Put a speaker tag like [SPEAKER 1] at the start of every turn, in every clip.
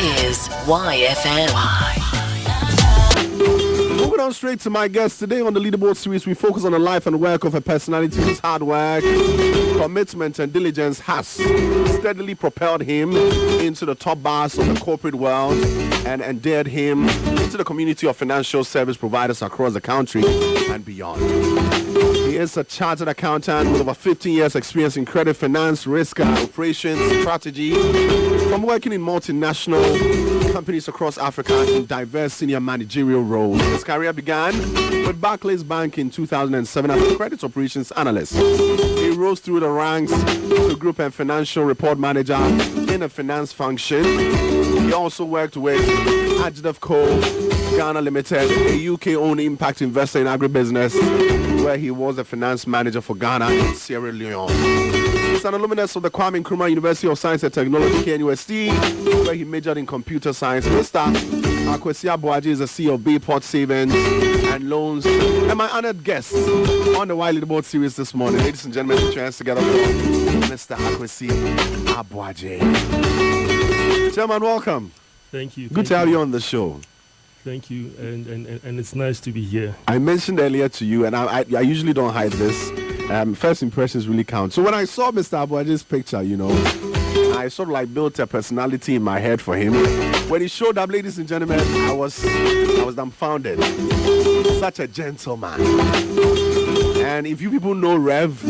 [SPEAKER 1] is YFM.
[SPEAKER 2] Moving on straight to my guest today on the Leaderboard series, we focus on the life and work of a personality whose hard work, commitment, and diligence has steadily propelled him into the top bars of the corporate world and endeared him into the community of financial service providers across the country and beyond. He is a chartered accountant with over 15 years experience in credit finance, risk, operations, strategy, from working in multinational companies across Africa in diverse senior managerial roles. His career began with Barclays Bank in 2007 as a credit operations analyst. He rose through the ranks to group and financial report manager in a finance function. He also worked with Adjective Co. Ghana Limited, a UK-owned impact investor in agribusiness, where he was the finance manager for Ghana and Sierra Leone. He's an alumnus of the Kwame Nkrumah University of Science and Technology, KNUST, where he majored in computer science. Mr. Akwasi Aboagye is the CEO of Bayport Savings and Loans, and my honored guest on the Wiley Leaderboard series this morning. Ladies and gentlemen, put your hands together for Mr. Akwasi Aboagye. Chairman, welcome.
[SPEAKER 3] Thank you.
[SPEAKER 2] Good to have you on the show.
[SPEAKER 3] Thank you, and it's nice to be here.
[SPEAKER 2] I mentioned earlier to you, and I usually don't hide this. First impressions really count. So when I saw Mr. Aboagye's picture, I sort of like built a personality in my head for him. When he showed up, ladies and gentlemen, I was dumbfounded. Such a gentleman. And if you people know Rev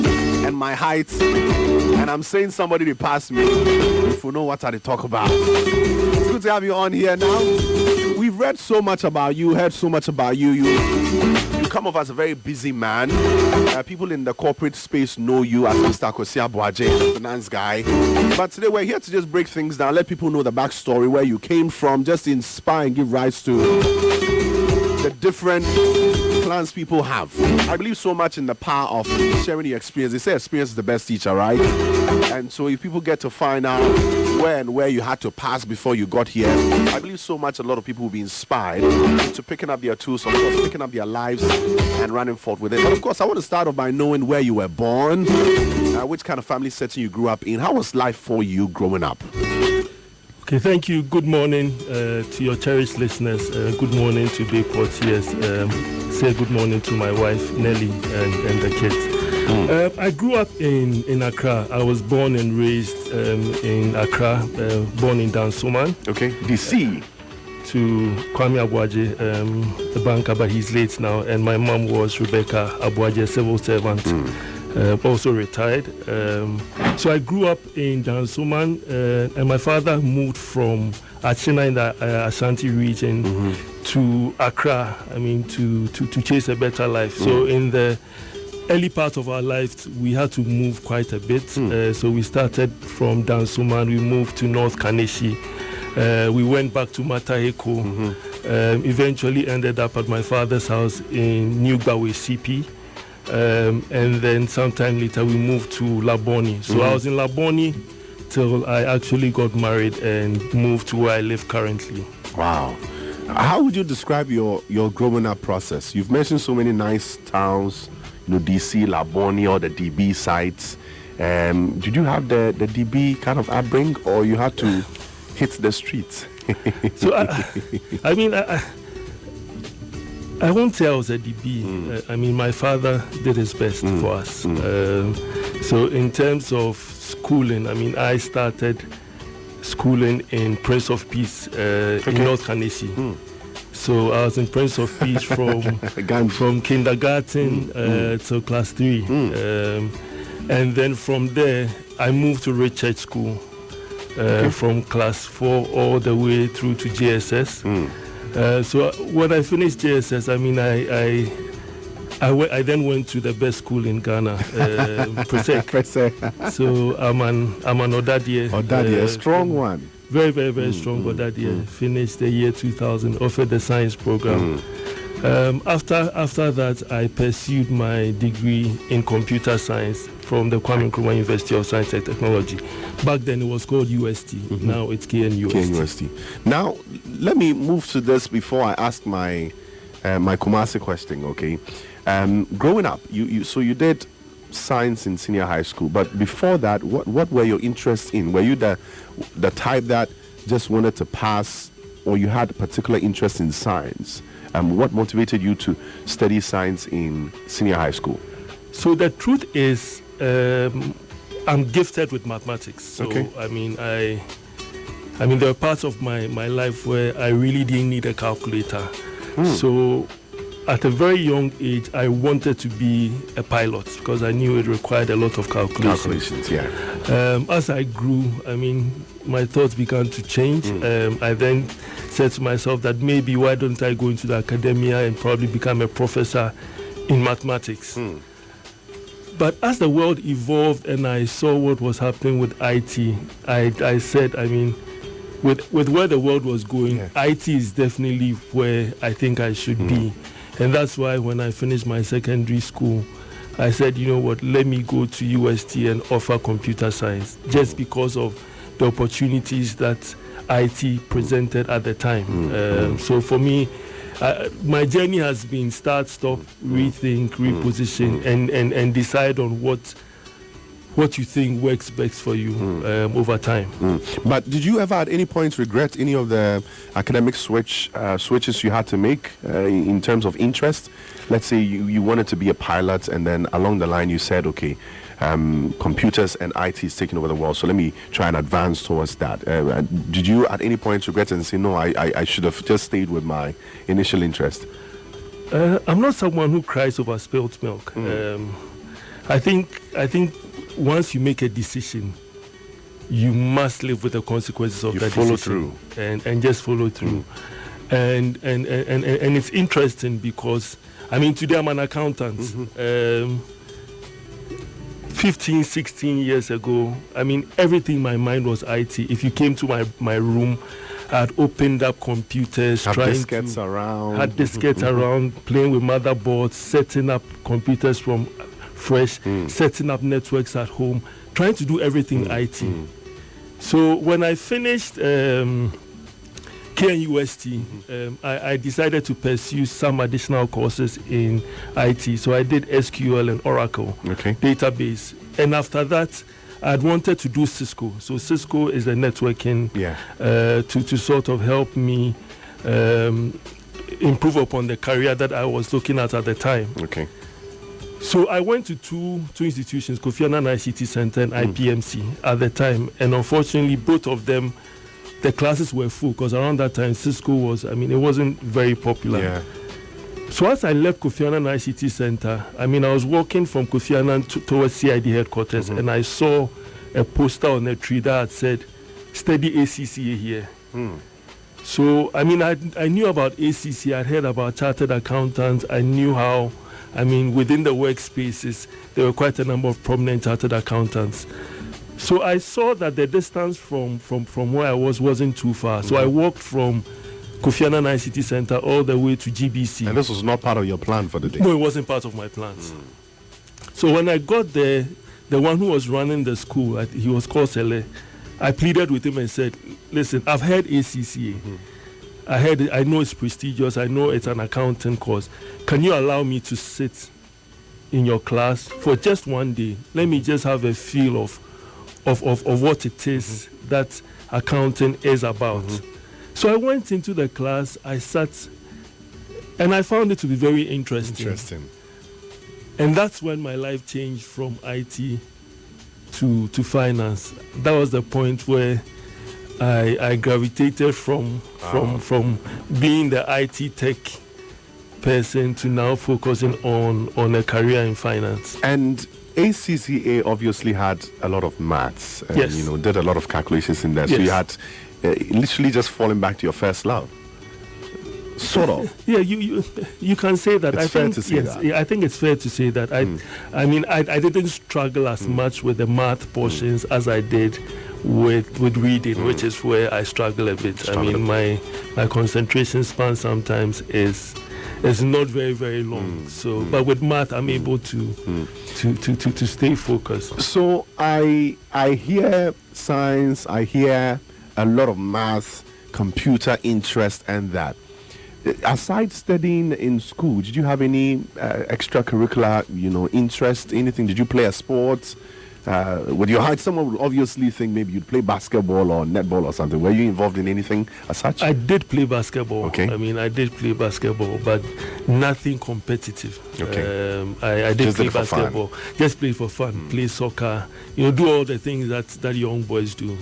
[SPEAKER 2] and my height, and I'm saying somebody that passed me, if you know what I talk about. It's good to have you on here now. We've read so much about you, heard so much about you. You come off as a very busy man. People in the corporate space know you as Mr. Akwasi Aboagye, the finance guy. But today we're here to just break things down, let people know the backstory, where you came from, just inspire and give rise to the different plans people have. I believe so much in the power of sharing your experience. They say experience is the best teacher, right? And so if people get to find out where you had to pass before you got here, I believe so much a lot of people will be inspired into picking up their tools, of course, picking up their lives and running forth with it. But of course, I want to start off by knowing where you were born, which kind of family setting you grew up in. How was life for you growing up?
[SPEAKER 3] Okay, thank you. Good morning to your cherished listeners. Good morning to Bayport. Yes, say good morning to my wife, Nelly, and the kids. I grew up in Accra. I was born and raised in Accra, born in Dansoman.
[SPEAKER 2] Okay, DC.
[SPEAKER 3] To Kwame Aboagye, the banker, but he's late now. And my mom was Rebecca Aboagye, civil servant, also retired. So I grew up in Dansoman, and my father moved from Achina in the Ashanti region to Accra, to chase a better life. So in the early part of our lives, we had to move quite a bit. So we started from Dansoman, we moved to North Kaneshi. We went back to Mataheko, eventually ended up at my father's house in New Bawe CP. And then sometime later we moved to Laboni. So I was in Laboni till I actually got married and moved to where I live currently.
[SPEAKER 2] Wow. How would you describe your growing up process? You've mentioned so many nice towns, DC, Laboni, or the DB sites. Did you have the DB kind of upbringing, or you had to hit the streets?
[SPEAKER 3] So I won't say I was a DB. My father did his best for us. So in terms of schooling, I started schooling in Prince of Peace in North Kaneshi. So I was in Prince of Peace from kindergarten to class 3. And then from there, I moved to Richard School from class 4 all the way through to JSS. So when I finished JSS, I then went to the best school in Ghana, Presec. So I'm an Odadie.
[SPEAKER 2] Odadie, a strong one.
[SPEAKER 3] Very, very, very strong Odadie. Finished the year 2000, offered the science program. After that, I pursued my degree in computer science from the Kwame Nkrumah University of Science and Technology. Back then it was called UST. Now it's KNUST.
[SPEAKER 2] Now, let me move to this before I ask my Kumasi question, okay? Growing up, you did science in senior high school, but before that, what were your interests in? Were you the type that just wanted to pass, or you had a particular interest in science? What motivated you to study science in senior high school?
[SPEAKER 3] So the truth is, I'm gifted with mathematics. So
[SPEAKER 2] Okay.
[SPEAKER 3] I mean, there are parts of my life where I really didn't need a calculator. So at a very young age, I wanted to be a pilot because I knew it required a lot of calculations.
[SPEAKER 2] Yeah.
[SPEAKER 3] As I grew, I mean, my thoughts began to change. I then said to myself that maybe why don't I go into the academia and probably become a professor in mathematics. But as the world evolved and I saw what was happening with IT, I said, I mean, with where the world was going, IT is definitely where I think I should be. And that's why when I finished my secondary school, I said, you know what, let me go to UST and offer computer science, just because of the opportunities that IT presented at the time. So for me, my journey has been start, stop, rethink, reposition, and decide on what you think works best for you over time.
[SPEAKER 2] But did you ever at any point regret any of the academic switches you had to make in terms of interest? Let's say you wanted to be a pilot, and then along the line you said, okay, computers and IT is taking over the world, so let me try and advance towards that. Did you at any point regret and say, no, I should have just stayed with my initial interest?
[SPEAKER 3] I'm not someone who cries over spilled milk. I think once you make a decision, you must live with the consequences of that
[SPEAKER 2] follow
[SPEAKER 3] decision. And just follow through. And it's interesting because, I mean, today I'm an accountant. 15, 16 years ago, I mean, everything in my mind was IT. If you came to my room, I'd opened up computers,
[SPEAKER 2] Had diskettes around,
[SPEAKER 3] playing with motherboards, setting up computers from fresh, setting up networks at home, trying to do everything IT. So when I finished KNUST, I decided to pursue some additional courses in IT. So I did SQL and Oracle database. And after that, I'd wanted to do Cisco. So Cisco is a networking to sort of help me improve upon the career that I was looking at the time. So I went to two institutions, Kofi Annan ICT Center and IPMC at the time. And unfortunately, both of them, the classes were full because around that time, Cisco was, I mean, it wasn't very popular. So as I left Kofi Annan ICT Center, I mean, I was walking from Kofi Annan towards CID headquarters, and I saw a poster on a tree that had said, "Study ACCA here." So, I mean, I knew about ACCA, I'd heard about chartered accountants, I knew how, I mean, within the workspaces, there were quite a number of prominent chartered accountants. So I saw that the distance from where I wasn't too far. So I walked from Kofi Annan ICT Center all the way to GBC.
[SPEAKER 2] And this was not part of your plan for the day?
[SPEAKER 3] No, it wasn't part of my plans. So when I got there, the one who was running the school, he was called Sele. I pleaded with him and said, listen, I've heard ACCA. I know it's prestigious. I know it's an accounting course. Can you allow me to sit in your class for just one day? Let me just have a feel of what it is that accounting is about. So I went into the class, I sat, and I found it to be very interesting. And that's when my life changed from IT to finance. That was the point where I gravitated from being the IT tech person to now focusing on a career in finance.
[SPEAKER 2] And ACCA obviously had a lot of maths and did a lot of calculations in there. So you had literally just fallen back to your first love. Sort of.
[SPEAKER 3] Yeah, you can say that.
[SPEAKER 2] It's fair to say that.
[SPEAKER 3] Yeah, I think it's fair to say that. I mean, I didn't struggle as much with the math portions as I did with reading, which is where I struggle a bit. I mean, my concentration span sometimes is not very, very long. So, but with math, I'm able to stay focused.
[SPEAKER 2] So I hear science, I hear a lot of math, computer interest, and that. Aside studying in school, did you have any extracurricular, interest? Anything? Did you play a sport? With your height, someone would obviously think maybe you'd play basketball or netball or something. Were you involved in anything as such?
[SPEAKER 3] I did play basketball.
[SPEAKER 2] Okay.
[SPEAKER 3] I mean, I did play basketball, but nothing competitive.
[SPEAKER 2] Okay.
[SPEAKER 3] I did
[SPEAKER 2] Just
[SPEAKER 3] play
[SPEAKER 2] did it for fun.
[SPEAKER 3] basketball. Just play for fun. Play soccer. Do all the things that young boys do.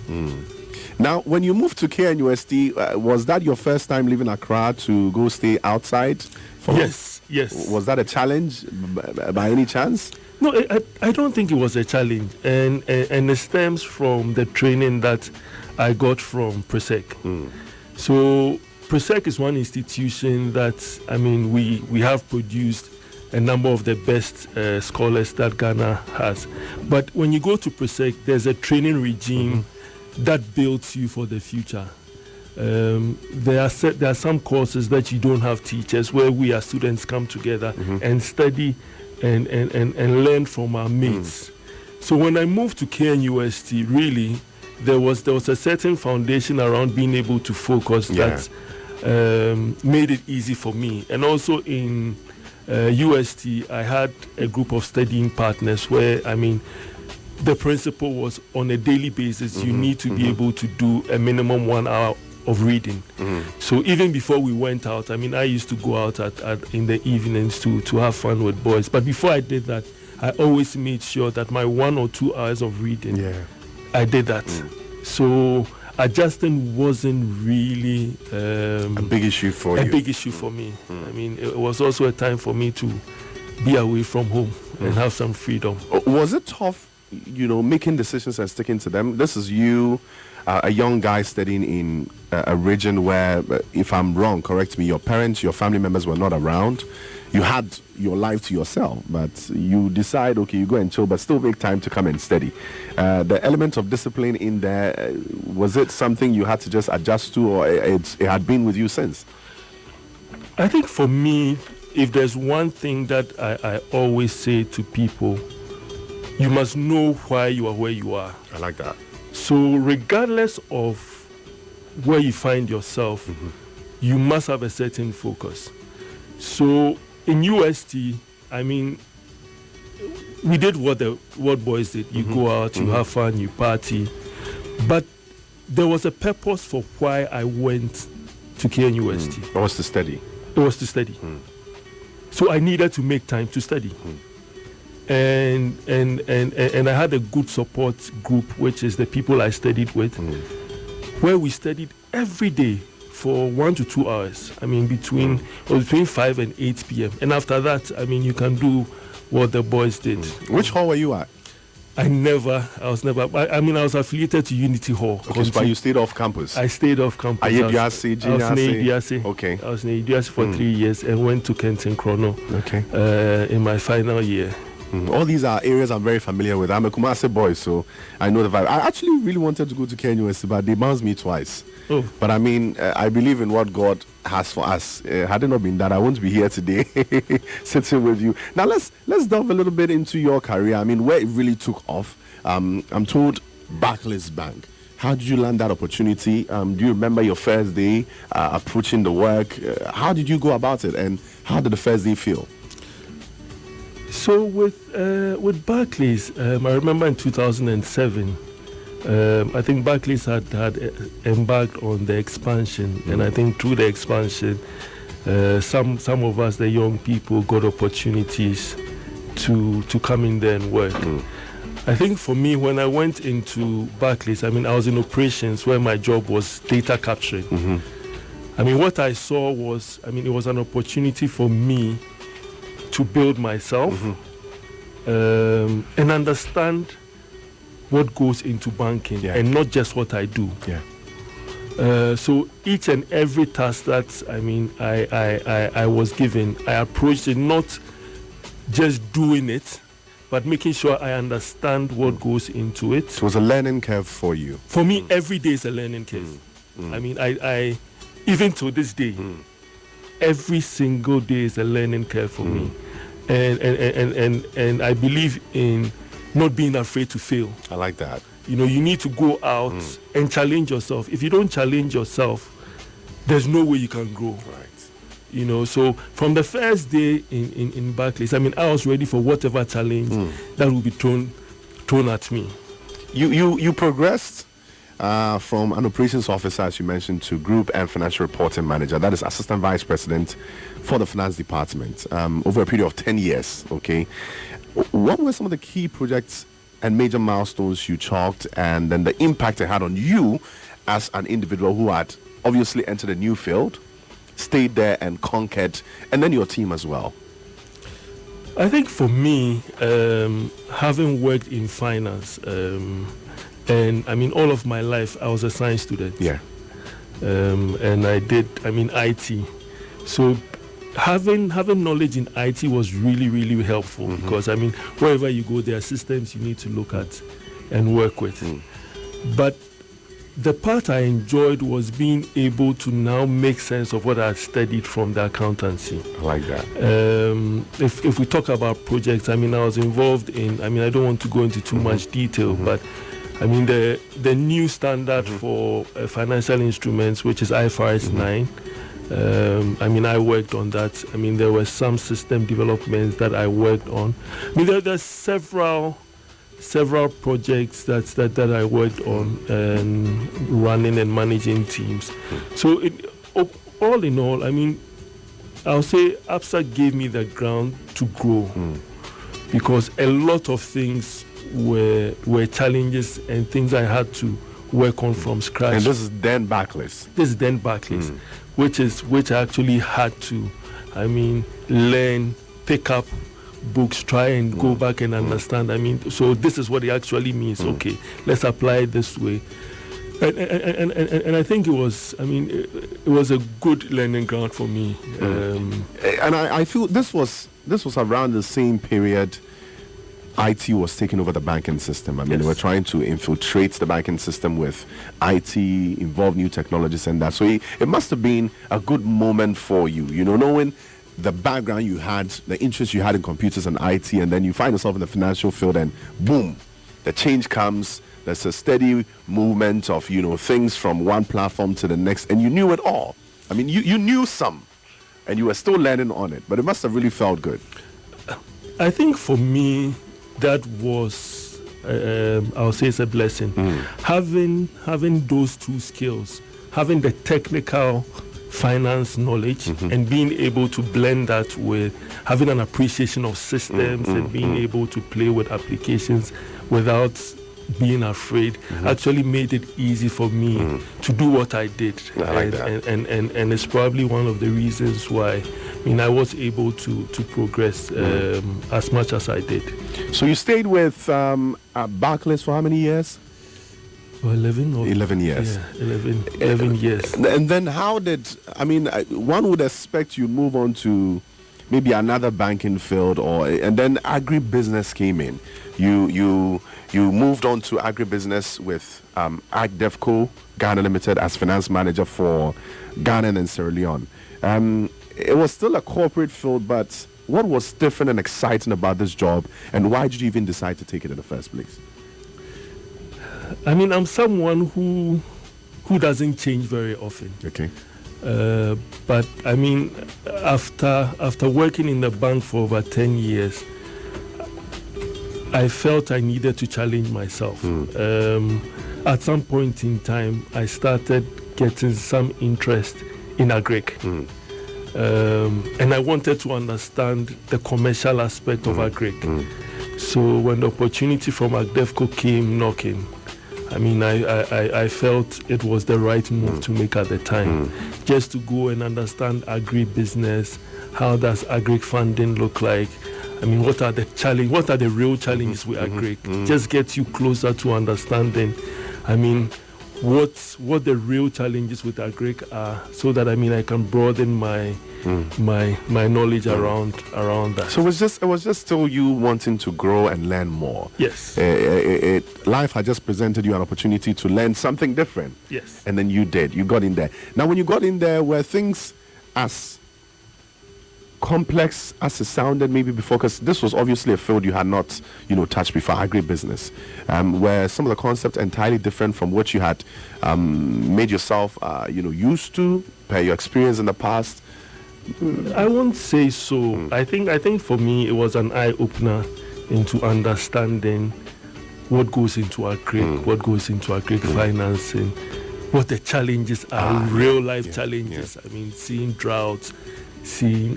[SPEAKER 2] Now, when you moved to KNUST, was that your first time leaving Accra to go stay outside?
[SPEAKER 3] Yes.
[SPEAKER 2] Was that a challenge by any chance?
[SPEAKER 3] No, I don't think it was a challenge, and it stems from the training that I got from Presec. So Presec is one institution that, I mean, we have produced a number of the best scholars that Ghana has. But when you go to Presec, there's a training regime that builds you for the future. There are some courses that you don't have teachers, where we as students come together and study and learn from our mates. So when I moved to KNUST, really, there was a certain foundation around being able to focus that made it easy for me. And also in UST, I had a group of studying partners where, I mean, the principle was on a daily basis, you need to be able to do a minimum 1 hour of reading. So even before we went out, I mean, I used to go out in the evenings to have fun with boys. But before I did that, I always made sure that my 1 or 2 hours of reading, I did that. So adjusting wasn't really
[SPEAKER 2] a big issue for you.
[SPEAKER 3] A big issue for me. I mean, it was also a time for me to be away from home and have some freedom.
[SPEAKER 2] Was it tough, making decisions and sticking to them? This is you, a young guy studying in a region where, if I'm wrong, correct me, your parents, your family members were not around. You had your life to yourself, but you decide, okay, you go and chill, but still make time to come and study. The element of discipline in there, was it something you had to just adjust to, or it had been with you since?
[SPEAKER 3] I think for me, if there's one thing that I always say to people, you must know why you are where you are.
[SPEAKER 2] I like that.
[SPEAKER 3] So regardless of where you find yourself, you must have a certain focus. So in UST, I mean, we did what boys did. You go out, you have fun, you party. But there was a purpose for why I went to KNUST.
[SPEAKER 2] It was to study.
[SPEAKER 3] It was to study. So I needed to make time to study. And I had a good support group, which is the people I studied with, where we studied every day for 1 to 2 hours. I mean, between 5 and 8 p.m. And after that, I mean, you can do what the boys did.
[SPEAKER 2] Which hall were you at?
[SPEAKER 3] I was affiliated to Unity Hall.
[SPEAKER 2] Okay, but you stayed off campus?
[SPEAKER 3] I stayed off campus.
[SPEAKER 2] I was in
[SPEAKER 3] Idiasi.
[SPEAKER 2] Okay.
[SPEAKER 3] I was in Idiasi for 3 years and went to Kenton Chrono in my final year.
[SPEAKER 2] All these are areas I'm very familiar with. I'm a Kumasi boy, so I know the vibe. I actually really wanted to go to KNUST, but they bounced me twice. But I mean, I believe in what God has for us. Had it not been that, I won't be here today sitting with you. Now let's delve a little bit into your career. I mean, where it really took off. I'm told Barclays Bank. How did you land that opportunity? Do you remember your first day approaching the work? How did you go about it, and how did the first day feel?
[SPEAKER 3] So with Barclays, I remember in 2007, I think Barclays had embarked on the expansion, and I think through the expansion, some of us, the young people, got opportunities to come in there and work. I think for me, when I went into Barclays, I mean, I was in operations where my job was data capturing. I mean, what I saw was, I mean, it was an opportunity for me to build myself and understand what goes into banking and not just what I do. So each and every task that I was given, I approached it not just doing it, but making sure I understand what goes into it.
[SPEAKER 2] So it was a learning curve for you.
[SPEAKER 3] For me, every day is a learning curve. I mean, I even to this day, every single day is a learning curve for me. And I believe in not being afraid to fail.
[SPEAKER 2] I like that.
[SPEAKER 3] You know, you need to go out and challenge yourself. If you don't challenge yourself, there's no way you can grow.
[SPEAKER 2] Right.
[SPEAKER 3] You know, so from the first day in Barclays, I mean, I was ready for whatever challenge that will be thrown thrown at me.
[SPEAKER 2] You progressed from an operations officer, as you mentioned, to group and financial reporting manager. That is assistant vice president for the finance department over a period of 10 years. Okay, what were some of the key projects and major milestones you chalked, and then the impact it had on you as an individual who had obviously entered a new field, stayed there and conquered, and then your team as well?
[SPEAKER 3] I think for me, having worked in finance, and I mean, all of my life, I was a science student.
[SPEAKER 2] Yeah.
[SPEAKER 3] And I did, IT. So having knowledge in IT was really, really helpful because, wherever you go, there are systems you need to look at and work with. But the part I enjoyed was being able to now make sense of what I had studied from the accountancy.
[SPEAKER 2] I like that.
[SPEAKER 3] If we talk about projects, I was involved in, I don't want to go into too much detail, but the new standard for financial instruments, which is IFRS 9, I worked on that. There were some system developments that I worked on. There's several projects that I worked on and running and managing teams. So all in all, I'll say ABSA gave me the ground to grow because a lot of things were challenges and things I had to work on from scratch.
[SPEAKER 2] And this is then Barclays.
[SPEAKER 3] Which I actually had to, learn, pick up books, try and go back and understand. So this is what it actually means. Okay, let's apply it this way. And I think it was a good learning ground for me.
[SPEAKER 2] And I feel this was around the same period IT was taking over the banking system. They were trying to infiltrate the banking system with IT, involve new technologies and that. So it must have been a good moment for you, knowing the background you had, the interest you had in computers and IT, and then you find yourself in the financial field and boom, the change comes. There's a steady movement of, things from one platform to the next, and you knew it all. You knew some, and you were still learning on it, but it must have really felt good.
[SPEAKER 3] I think for me, that was, I'll say it's a blessing. Having those two skills, having the technical finance knowledge and being able to blend that with having an appreciation of systems and being able to play with applications without being afraid actually made it easy for me to do what I did.
[SPEAKER 2] I like that.
[SPEAKER 3] And it's probably one of the reasons why I was able to progress as much as I did.
[SPEAKER 2] So you stayed with Barclays for how many years?
[SPEAKER 3] 11
[SPEAKER 2] years.
[SPEAKER 3] Yeah, 11 years.
[SPEAKER 2] And then how did, one would expect you move on to maybe another banking field, and then agribusiness came in. You moved on to agribusiness with AgDevco Ghana Limited as finance manager for Ghana and Sierra Leone. It was still a corporate field, but what was different and exciting about this job, and why did you even decide to take it in the first place?
[SPEAKER 3] I'm someone who doesn't change very often.
[SPEAKER 2] Okay.
[SPEAKER 3] But after working in the bank for over 10 years, I felt I needed to challenge myself. At some point in time, I started getting some interest in agric. And I wanted to understand the commercial aspect of agric. So when the opportunity from AgDevco came knocking, I felt it was the right move to make at the time. Just to go and understand agribusiness, how does agric funding look like? What are the real challenges with agric? Just get you closer to understanding, what the real challenges with agric are, so that I can broaden my knowledge around that.
[SPEAKER 2] So it was just still you wanting to grow and learn more.
[SPEAKER 3] Yes.
[SPEAKER 2] Life had just presented you an opportunity to learn something different.
[SPEAKER 3] Yes.
[SPEAKER 2] And then you got in there. Now, when you got in there, were things as complex as it sounded maybe before? Because this was obviously a field you had not, touched before, agribusiness. Were some of the concepts entirely different from what you had made yourself, used to, per your experience in the past?
[SPEAKER 3] I won't say so. I think for me it was an eye opener into understanding what goes into our creek, what goes into our creek financing, what the challenges are, real life challenges. I mean, seeing droughts, seeing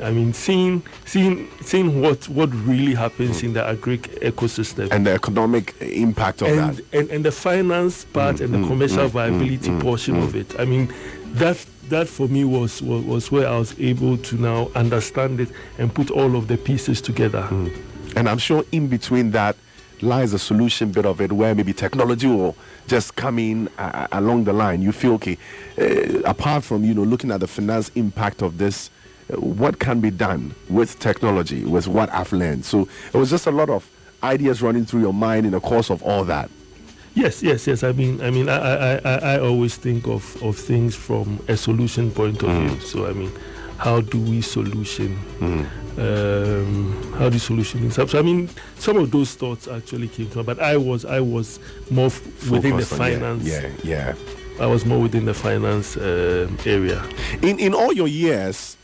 [SPEAKER 3] what really happens in the agric ecosystem
[SPEAKER 2] and the economic impact of that,
[SPEAKER 3] and the finance part and the commercial viability portion of it. I mean, that for me was where I was able to now understand it and put all of the pieces together.
[SPEAKER 2] And I'm sure in between that lies a solution bit of it, where maybe technology will just come in along the line. You feel, okay, apart from looking at the finance impact of this, what can be done with technology, with what I've learned? So it was just a lot of ideas running through your mind in the course of all that.
[SPEAKER 3] Yes. I mean, I always think of things from a solution point of view. So I mean, how do we solution? How do solution? So I mean, some of those thoughts actually came to me, but I was more within the finance.
[SPEAKER 2] Yeah.
[SPEAKER 3] I was more within the finance area.
[SPEAKER 2] In all your years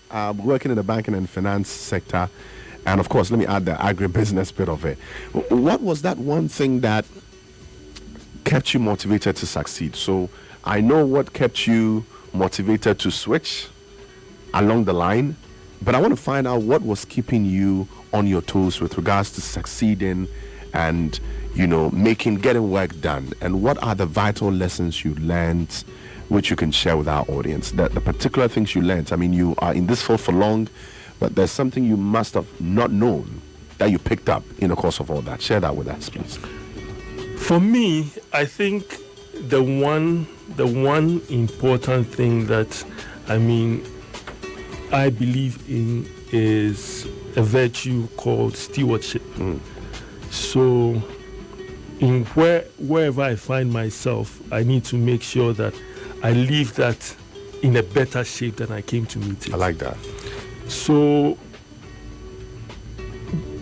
[SPEAKER 2] working in the banking and finance sector, and of course, let me add the agribusiness bit of it. What was that one thing that kept you motivated to succeed? So I know what kept you motivated to switch along the line, but I want to find out what was keeping you on your toes with regards to succeeding and getting work done, and what are the vital lessons you learned which you can share with our audience, the particular things you learned. I mean, you are in this field for long, but there's something you must have not known that you picked up in the course of all that. Share that with us, please.
[SPEAKER 3] For me, I think the one important thing that I believe in is a virtue called stewardship. So in wherever I find myself, I need to make sure that I leave that in a better shape than I came to meet it.
[SPEAKER 2] I like that.
[SPEAKER 3] So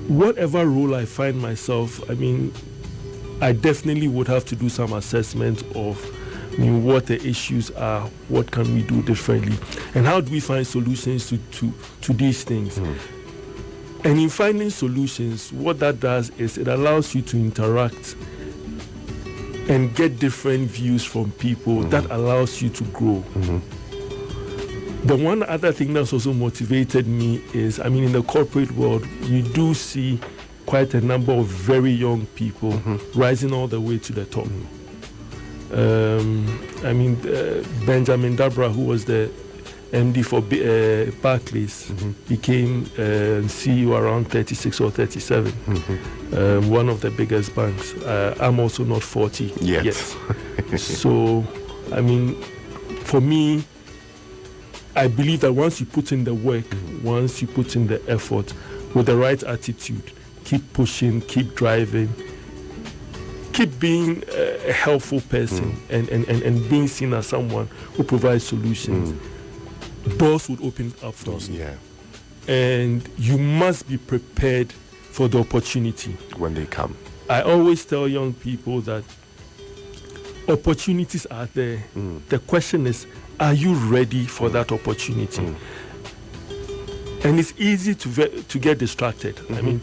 [SPEAKER 3] whatever role I find myself, I definitely would have to do some assessment of what the issues are, what can we do differently, and how do we find solutions to these things. And in finding solutions, what that does is it allows you to interact and get different views from people. That allows you to grow. The one other thing that's also motivated me is, in the corporate world, you do see quite a number of very young people rising all the way to the top. Benjamin Dabra, who was the MD for Barclays, became CEO around 36 or 37. One of the biggest banks. I'm also not 40 yet. So, for me, I believe that once you put in the work, once you put in the effort, with the right attitude, keep pushing, keep driving, keep being a helpful person, and being seen as someone who provides solutions, doors would open up for you. And you must be prepared for the opportunity
[SPEAKER 2] when they come.
[SPEAKER 3] I always tell young people that opportunities are there. The question is, are you ready for that opportunity? And it's easy to get distracted.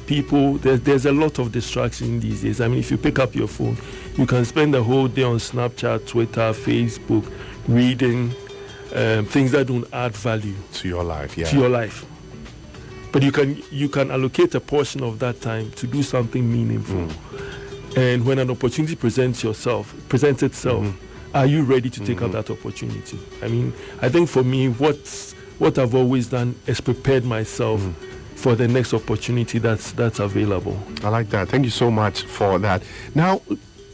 [SPEAKER 3] People, there's a lot of distraction these days. If you pick up your phone, you can spend the whole day on Snapchat, Twitter, Facebook, reading things that don't add value
[SPEAKER 2] to your life.
[SPEAKER 3] To your life. But you can allocate a portion of that time to do something meaningful. And when an opportunity presents itself, are you ready to take up that opportunity? I think for me, what I've always done is prepared myself for the next opportunity that's available.
[SPEAKER 2] I like that. Thank you so much for that. Now,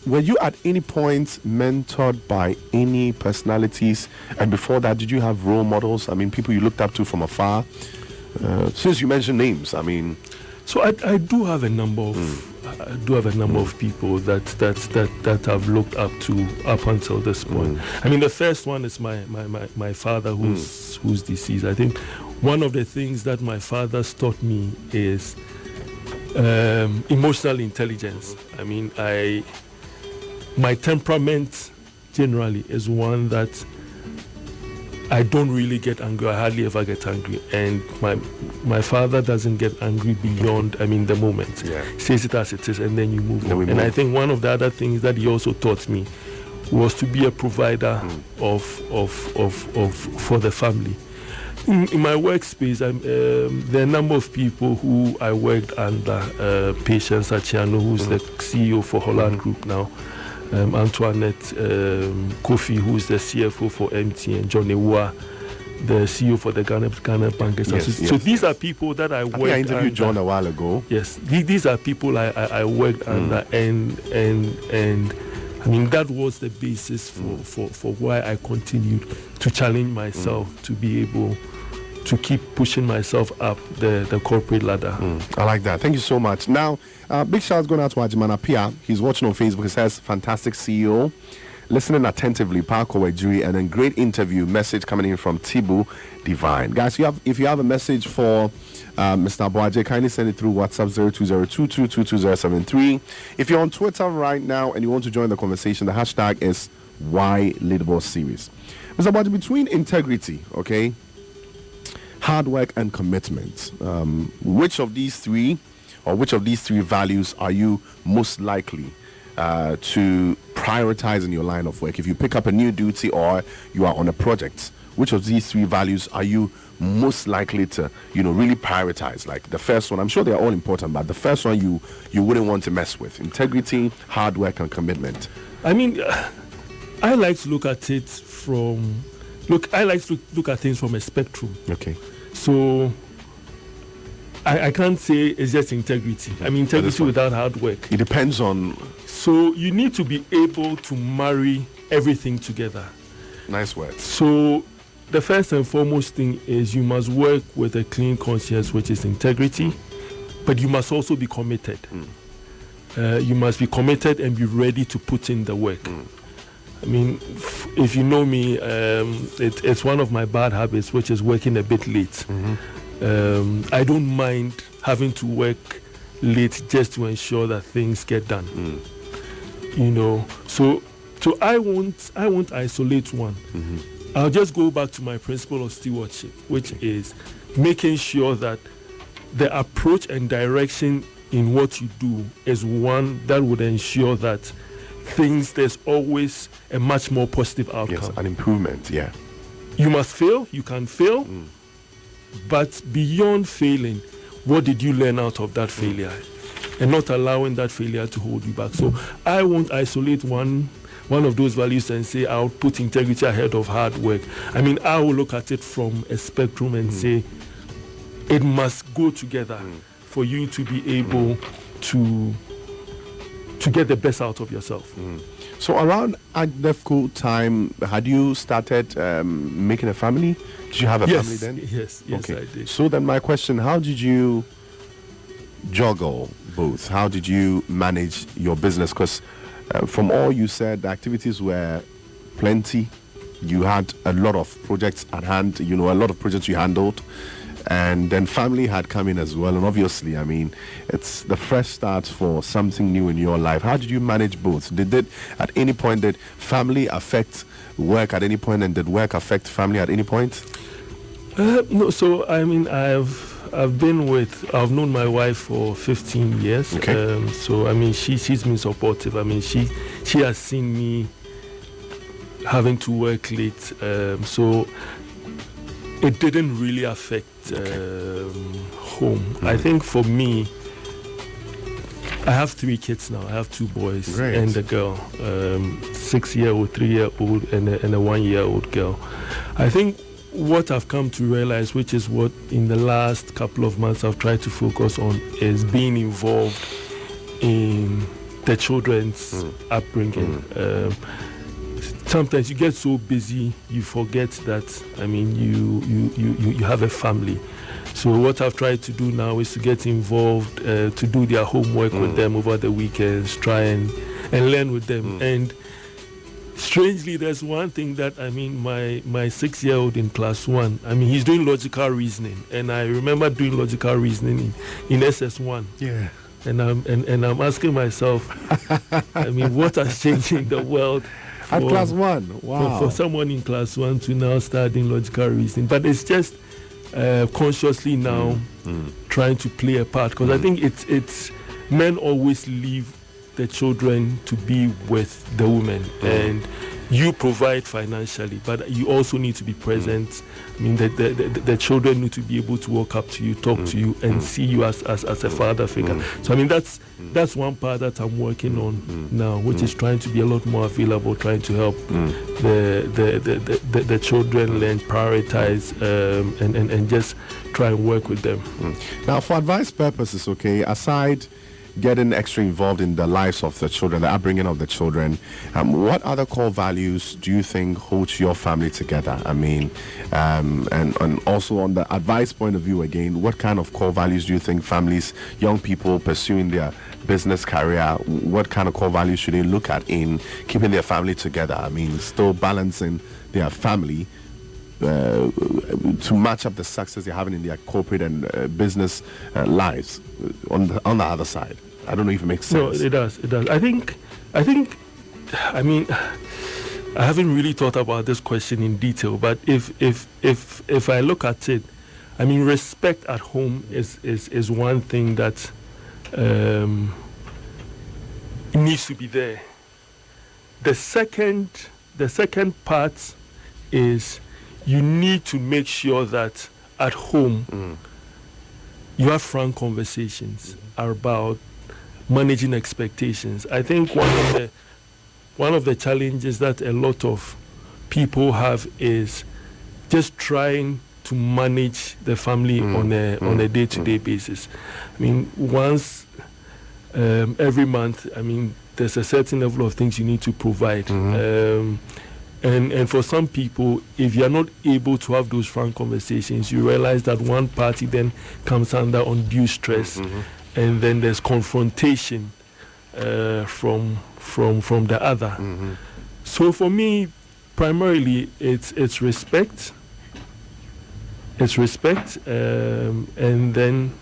[SPEAKER 2] were you at any point mentored by any personalities? And before that, did you have role models? People you looked up to from afar? Since you mentioned names,
[SPEAKER 3] So I do have a number of people that I've looked up to up until this point. The first one is my father, who's deceased. I think one of the things that my father's taught me is emotional intelligence. My temperament generally is one that I don't really get angry. I hardly ever get angry, and my father doesn't get angry beyond, the moment. He says it as it is, and then you move on. And I think one of the other things that he also taught me was to be a provider of for the family. In my workspace, there are a number of people who I worked under. Patience Achiano, who's the CEO for Holland Group now. Antoinette Kofi, who's the CFO for MTN, John Ewa, the CEO for the Ghana Bankers Association. So these are people that I worked under. I interviewed
[SPEAKER 2] John a while ago.
[SPEAKER 3] Yes, these are people I worked under, and that was the basis for why I continued to challenge myself to be able to keep pushing myself up the corporate ladder.
[SPEAKER 2] I like that. Thank you so much. Now, big shout going out to Ajimana Pia. He's watching on Facebook. He says, fantastic CEO. Listening attentively, Parko Wejuri, and then great interview. Message coming in from Tibu Divine. Guys, if you have a message for Mr. Aboagye, kindly send it through WhatsApp 0202222073. If you're on Twitter right now and you want to join the conversation, the hashtag is #WhyLeaderboardSeries. Mr. Aboagye, between integrity, hard work and commitment, which of these three values are you most likely to prioritize in your line of work? If you pick up a new duty or you are on a project, which of these three values are you most likely to really prioritize? Like the first one, I'm sure they're all important, but the first one you wouldn't want to mess with: integrity, hard work, and commitment.
[SPEAKER 3] I like to look at it I like to look at things from a spectrum.
[SPEAKER 2] Okay.
[SPEAKER 3] So I can't say it's just integrity. Integrity without hard work.
[SPEAKER 2] It depends on.
[SPEAKER 3] So you need to be able to marry everything together.
[SPEAKER 2] Nice words.
[SPEAKER 3] So the first and foremost thing is you must work with a clean conscience, which is integrity, but you must also be committed. You must be committed and be ready to put in the work. If you know me, it's one of my bad habits, which is working a bit late. I don't mind having to work late just to ensure that things get done. So I won't isolate one. I'll just go back to my principle of stewardship, which is making sure that the approach and direction in what you do is one that would ensure that there's always a much more positive outcome.
[SPEAKER 2] Yes, an improvement, yeah.
[SPEAKER 3] You must fail, you can fail, but beyond failing, what did you learn out of that failure? And not allowing that failure to hold you back. So I won't isolate one of those values and say I'll put integrity ahead of hard work. I will look at it from a spectrum and say it must go together for you to be able to get the best out of yourself.
[SPEAKER 2] So around AGDEFCO time, had you started making a family? Did you have a family then?
[SPEAKER 3] Yes, okay. I did.
[SPEAKER 2] So then my question, how did you juggle both? How did you manage your business? Because from all you said, the activities were plenty. You had a lot of projects at hand, a lot of projects you handled. And then family had come in as well. And obviously, it's the fresh start for something new in your life. How did you manage both? Did family affect work at any point? And did work affect family at any point?
[SPEAKER 3] No. So, I've known my wife for 15 years.
[SPEAKER 2] Okay.
[SPEAKER 3] She's been supportive. She has seen me having to work late. So it didn't really affect home. I think for me, I have 3 kids now. I have 2 boys and a girl, 6-year-old, 3-year-old, and a 1-year-old girl. I think what I've come to realize, which is what in the last couple of months I've tried to focus on, is being involved in the children's upbringing. Sometimes you get so busy, you forget that, you have a family. So what I've tried to do now is to get involved, to do their homework with them over the weekends, try and learn with them. And strangely, there's one thing that, my 6-year-old in class 1, he's doing logical reasoning. And I remember doing logical reasoning in SS1.
[SPEAKER 2] Yeah.
[SPEAKER 3] And I'm asking myself, what has changed in the world
[SPEAKER 2] At class 1, wow.
[SPEAKER 3] For someone in class 1 to now start doing logical reasoning. But it's just consciously now trying to play a part. Because I think it's men always leave the children to be with the women. And you provide financially, but you also need to be present. I mean, the children need to be able to walk up to you, talk to you, and see you as a father figure. So I mean, that's one part that I'm working on now, which is trying to be a lot more available, trying to help the children learn, prioritize, and just try and work with them.
[SPEAKER 2] Now, for advice purposes, okay, aside getting extra involved in the lives of the children, the upbringing of the children, what other core values do you think holds your family together? I mean, and also on the advice point of view again, what kind of core values do you think families, young people pursuing their business career, what kind of core values should they look at in keeping their family together? I mean, still balancing their family to match up the success they're having in their corporate and business lives on the other side. I don't know if it makes sense.
[SPEAKER 3] No, it does. I think. I mean, I haven't really thought about this question in detail, but if I look at it, I mean, respect at home is one thing that needs to be there. The second part is you need to make sure that at home you have frank conversations about managing expectations. I think one of the challenges that a lot of people have is just trying to manage the family on a day-to-day basis. I mean, once every month, I mean, there's a certain level of things you need to provide. And for some people, if you're not able to have those frank conversations, you realize that one party then comes under undue stress, and then there's confrontation from the other. So for me, primarily, it's respect. It's respect, and then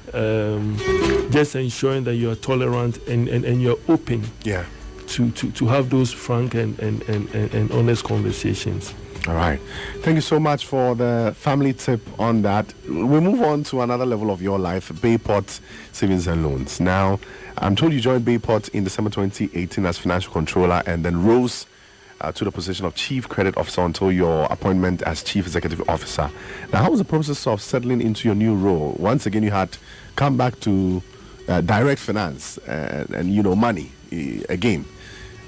[SPEAKER 3] just ensuring that you're tolerant and you're open.
[SPEAKER 2] Yeah.
[SPEAKER 3] To have those frank and honest conversations.
[SPEAKER 2] All right. Thank you so much for the family tip on that. We move on to another level of your life, Bayport Savings and Loans. Now, I'm told you joined Bayport in December 2018 as financial controller and then rose to the position of chief credit officer until your appointment as chief executive officer. Now, how was the process of settling into your new role? Once again, you had come back to direct finance and money again.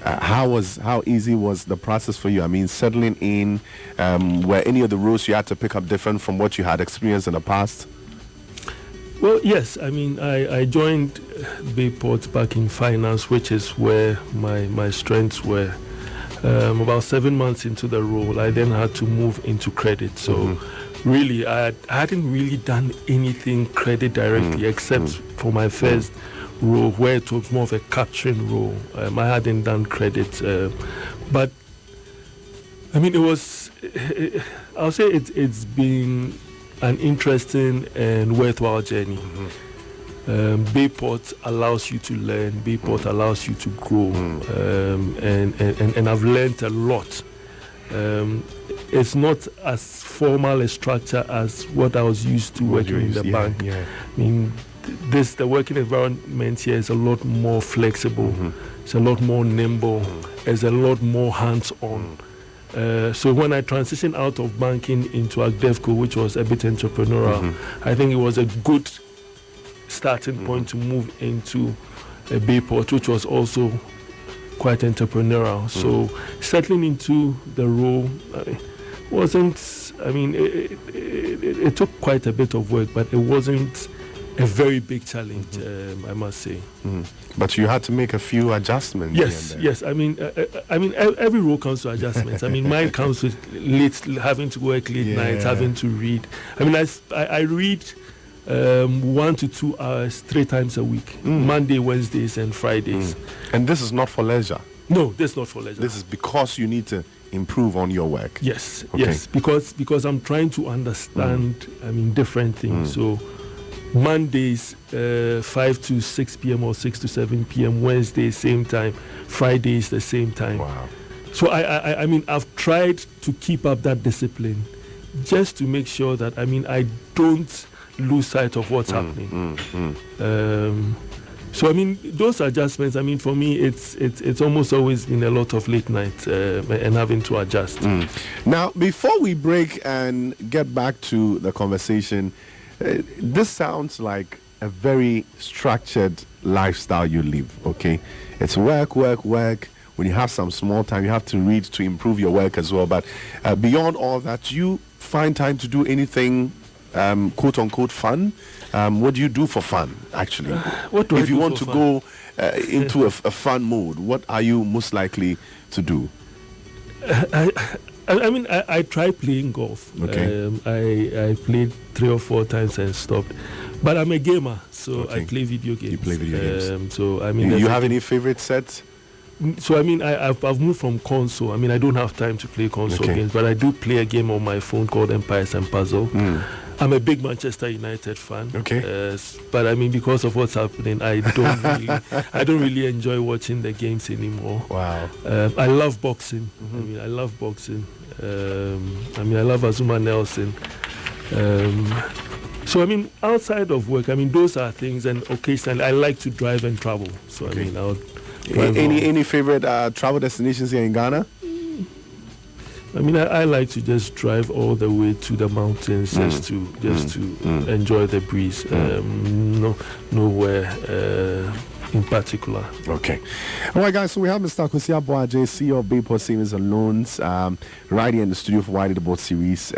[SPEAKER 2] How easy was the process for you? I mean, settling in, were any of the roles you had to pick up different from what you had experienced in the past?
[SPEAKER 3] Well, yes. I mean, I joined Bayport back in finance, which is where my strengths were. About 7 months into the role, I then had to move into credit. So really, I hadn't really done anything credit directly except for my first role, where it was more of a capturing role. I hadn't done credit, but I mean, I'll say it's been an interesting and worthwhile journey. Bayport allows you to learn. Bayport allows you to grow, and I've learned a lot. It's not as formal a structure as what I was used to working in the bank. Yeah. I mean, the working environment here is a lot more flexible. It's a lot more nimble. It's a lot more hands-on. So when I transitioned out of banking into AgDevco, which was a bit entrepreneurial, I think it was a good starting point to move into a Bayport, which was also quite entrepreneurial. So settling into the role it took quite a bit of work, but it wasn't a very big challenge, I must say.
[SPEAKER 2] But you had to make a few adjustments.
[SPEAKER 3] Yes. I mean, every role comes to adjustments. I mean, mine comes with having to work late nights, having to read. I mean, I read 1 to 2 hours 3 times a week, Monday, Wednesdays, and Fridays.
[SPEAKER 2] And this is not for leisure?
[SPEAKER 3] No, this is not for leisure.
[SPEAKER 2] This is because you need to improve on your work?
[SPEAKER 3] Yes, because I'm trying to understand, different things. So Mondays, 5 to 6 p.m. or 6 to 7 p.m. Wednesdays, same time. Fridays, the same time.
[SPEAKER 2] Wow.
[SPEAKER 3] So I mean, I've tried to keep up that discipline just to make sure that, I mean, I don't lose sight of what's happening. So I mean, those adjustments, I mean, for me, it's almost always been a lot of late nights and having to adjust.
[SPEAKER 2] Now, before we break and get back to the conversation, this sounds like a very structured lifestyle you live, okay? It's work, work, work. When you have some small time, you have to read to improve your work as well. But beyond all that, you find time to do anything, quote unquote, fun? What do you do for fun, actually?
[SPEAKER 3] What do
[SPEAKER 2] if
[SPEAKER 3] I
[SPEAKER 2] you
[SPEAKER 3] do
[SPEAKER 2] want
[SPEAKER 3] for
[SPEAKER 2] to
[SPEAKER 3] fun?
[SPEAKER 2] go into a fun mode, what are you most likely to do?
[SPEAKER 3] I mean, I try playing golf.
[SPEAKER 2] Okay.
[SPEAKER 3] I played 3 or 4 times and stopped. But I'm a gamer, so
[SPEAKER 2] Okay.
[SPEAKER 3] I play video games.
[SPEAKER 2] You play video games.
[SPEAKER 3] So I mean,
[SPEAKER 2] You have any favorite sets?
[SPEAKER 3] So I mean, I've moved from console. I mean, I don't have time to play console games, but I do play a game on my phone called Empires and Puzzle. I'm a big Manchester United fan.
[SPEAKER 2] Okay.
[SPEAKER 3] But I mean, because of what's happening, I don't really enjoy watching the games anymore.
[SPEAKER 2] Wow.
[SPEAKER 3] I love boxing. I mean, I love boxing. I mean, I love Azuma Nelson. So I mean, outside of work, I mean, those are things, and occasionally I like to drive and travel. So I mean, I'll
[SPEAKER 2] any favorite travel destinations here in Ghana?
[SPEAKER 3] I mean, I like to just drive all the way to the mountains just to enjoy the breeze. Nowhere in particular.
[SPEAKER 2] Okay. All right, guys. So we have Mr. Akwasi Aboagye, CEO of Bayport Savings and Loans, right here in the studio for Why the Board series.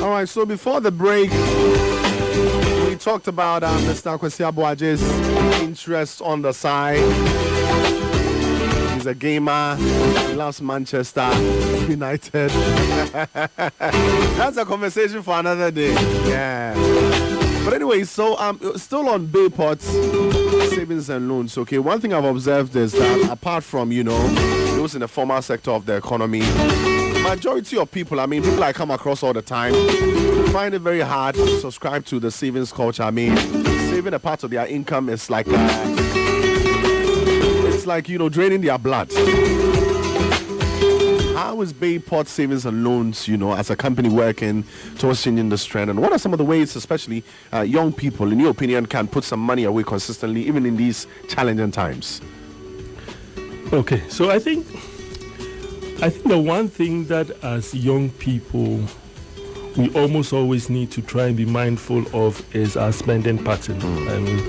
[SPEAKER 2] All right. So before the break, we talked about Mr. Akwasi Aboagye's interest on the side. He's a gamer. He loves Manchester United. That's a conversation for another day. Yeah. But anyway, so still on Bayport Savings and Loans. Okay, one thing I've observed is that apart from those in the formal sector of the economy, majority of people, I mean, people I come across all the time, find it very hard to subscribe to the savings culture. I mean, saving a part of their income is like draining their blood. How is Bayport Savings and Loans, as a company working towards changing this trend? And what are some of the ways, especially young people, in your opinion, can put some money away consistently, even in these challenging times?
[SPEAKER 3] Okay, so I think the one thing that as young people we almost always need to try and be mindful of is our spending pattern. I mean,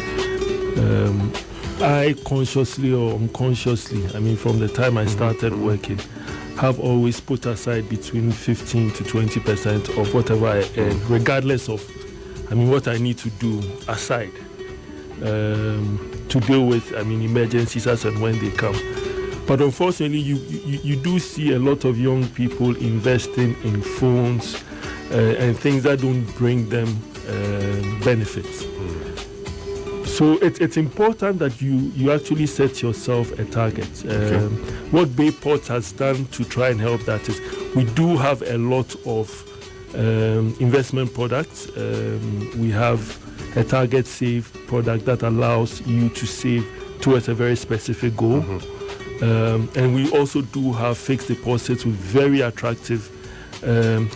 [SPEAKER 3] I consciously or unconsciously, I mean, from the time I started working, have always put aside between 15 to 20% of whatever I earn, regardless of, I mean, what I need to do aside to deal with, I mean, emergencies as and when they come. But unfortunately, you do see a lot of young people investing in phones and things that don't bring them benefits. So it's important that you actually set yourself a target. What Bayport has done to try and help that is we do have a lot of investment products. We have a target save product that allows you to save towards a very specific goal. And we also do have fixed deposits with very attractive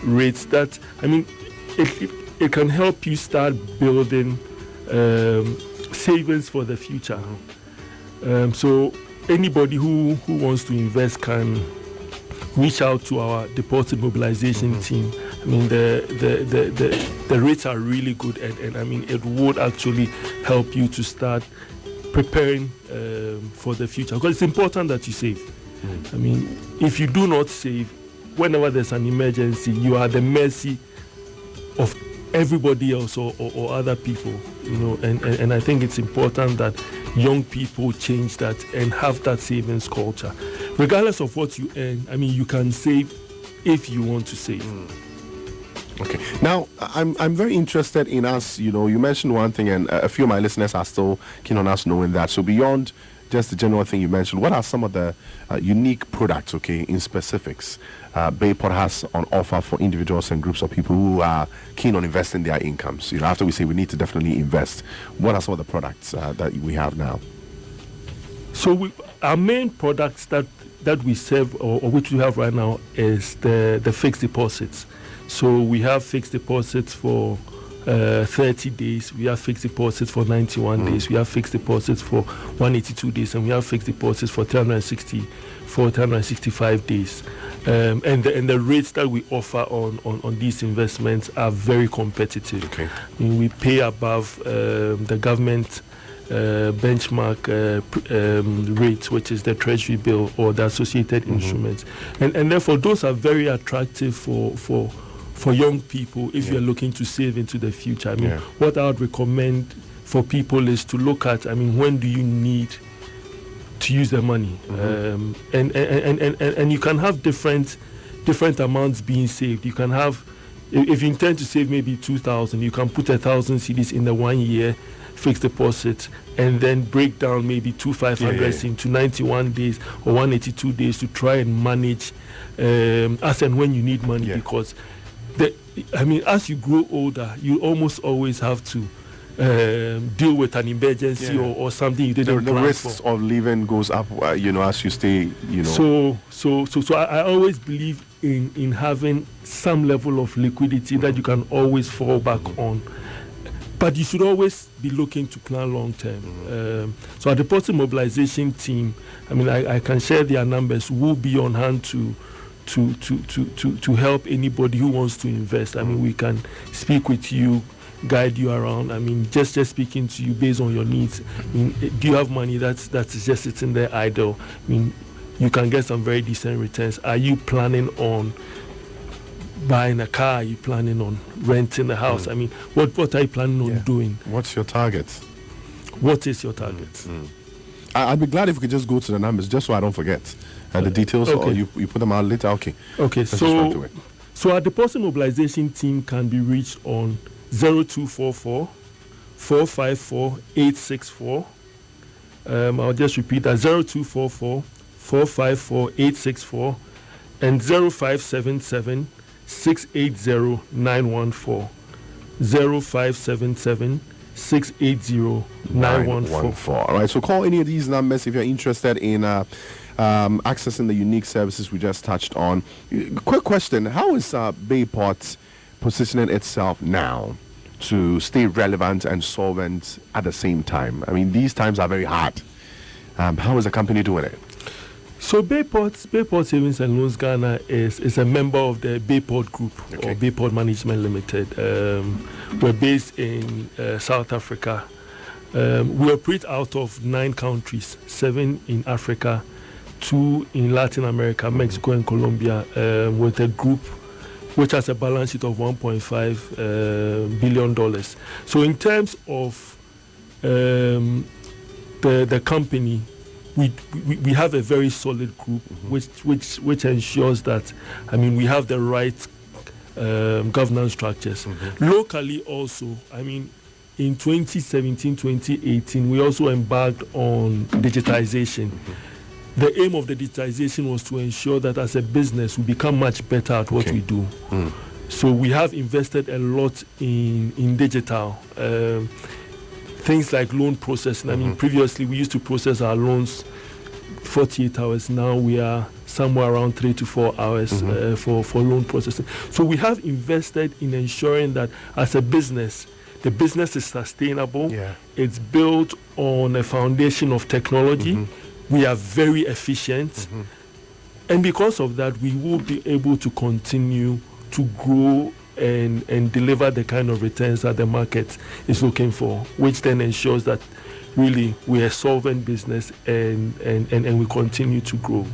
[SPEAKER 3] rates that, I mean, it can help you start building savings for the future. So anybody who wants to invest can reach out to our deposit mobilization team. I mean, the rates are really good, and I mean, it would actually help you to start preparing for the future, because it's important that you save. I mean, if you do not save, whenever there's an emergency, you are at the mercy of everybody else or other people, and I think it's important that young people change that and have that savings culture. Regardless of what you earn, I mean, you can save if you want to save.
[SPEAKER 2] Okay. Now, I'm very interested in us, you mentioned one thing, and a few of my listeners are still keen on us knowing that. So beyond, just the general thing you mentioned, what are some of the unique products, okay, in specifics, Bayport has on offer for individuals and groups of people who are keen on investing their incomes? You know, after we say we need to definitely invest, what are some of the products that we have now?
[SPEAKER 3] So our main products that we serve or which we have right now is the fixed deposits. So we have fixed deposits for 30 days, we have fixed deposits for 91 days, we have fixed deposits for 182 days, and we have fixed deposits for 365 days. And the rates that we offer on these investments are very competitive.
[SPEAKER 2] Okay.
[SPEAKER 3] I mean, we pay above the government benchmark rate, which is the treasury bill or the associated instruments, and therefore those are very attractive for young people if you're looking to save into the future. I mean, what I would recommend for people is to look at, I mean, when do you need to use the money, and you can have different amounts being saved. You can have, if you intend to save maybe 2,000, you can put 1,000 cedis in the 1 year fixed deposit and then break down maybe 2,500 into 91 days or 182 days to try and manage as and when you need money, because as you grow older, you almost always have to deal with an emergency or something you didn't plan for.
[SPEAKER 2] The risks of living goes up, as you stay,
[SPEAKER 3] So I always believe in having some level of liquidity that you can always fall back on. But you should always be looking to plan long term. So our deposit mobilization team, I mean, I can share their numbers, will be on hand to help anybody who wants to invest. I mean, we can speak with you, guide you around. I mean, just speaking to you based on your needs. I mean, do you have money that's just sitting there idle? I mean, you can get some very decent returns. Are you planning on buying a car? Are you planning on renting a house? I mean, what are you planning on doing?
[SPEAKER 2] What's your target?
[SPEAKER 3] What is your target?
[SPEAKER 2] I'd be glad if we could just go to the numbers, just so I don't forget the details. Or you put them out later. Okay.
[SPEAKER 3] So our deposit mobilization team can be reached on 0244 454 864. I'll just repeat that: 0244 454 864 and 0577 680 914. 0577 680 914.
[SPEAKER 2] All right, so call any of these numbers if you're interested in accessing the unique services we just touched on. Quick question: how is Bayport positioning itself now to stay relevant and solvent at the same time? I mean, these times are very hard. How is the company doing it?
[SPEAKER 3] So Bayport Savings and Loans Ghana is a member of the Bayport Group or Bayport Management Limited. We're based in South Africa. We operate out of 9 countries, 7 in Africa, 2 in Latin America, Mexico and Colombia, with a group which has a balance sheet of $1.5 billion. So in terms of the company, we have a very solid group, which ensures that, I mean, we have the right governance structures. Locally also, I mean, in 2017, 2018, we also embarked on digitization. The aim of the digitization was to ensure that as a business, we become much better at what we do. So we have invested a lot in digital. Things like loan processing. I mean, previously we used to process our loans 48 hours. Now we are somewhere around 3 to 4 hours for loan processing. So we have invested in ensuring that as a business, the business is sustainable. It's built on a foundation of technology. We are very efficient. And because of that, we will be able to continue to grow and deliver the kind of returns that the market is looking for, which then ensures that really we are a solvent business and we continue to grow.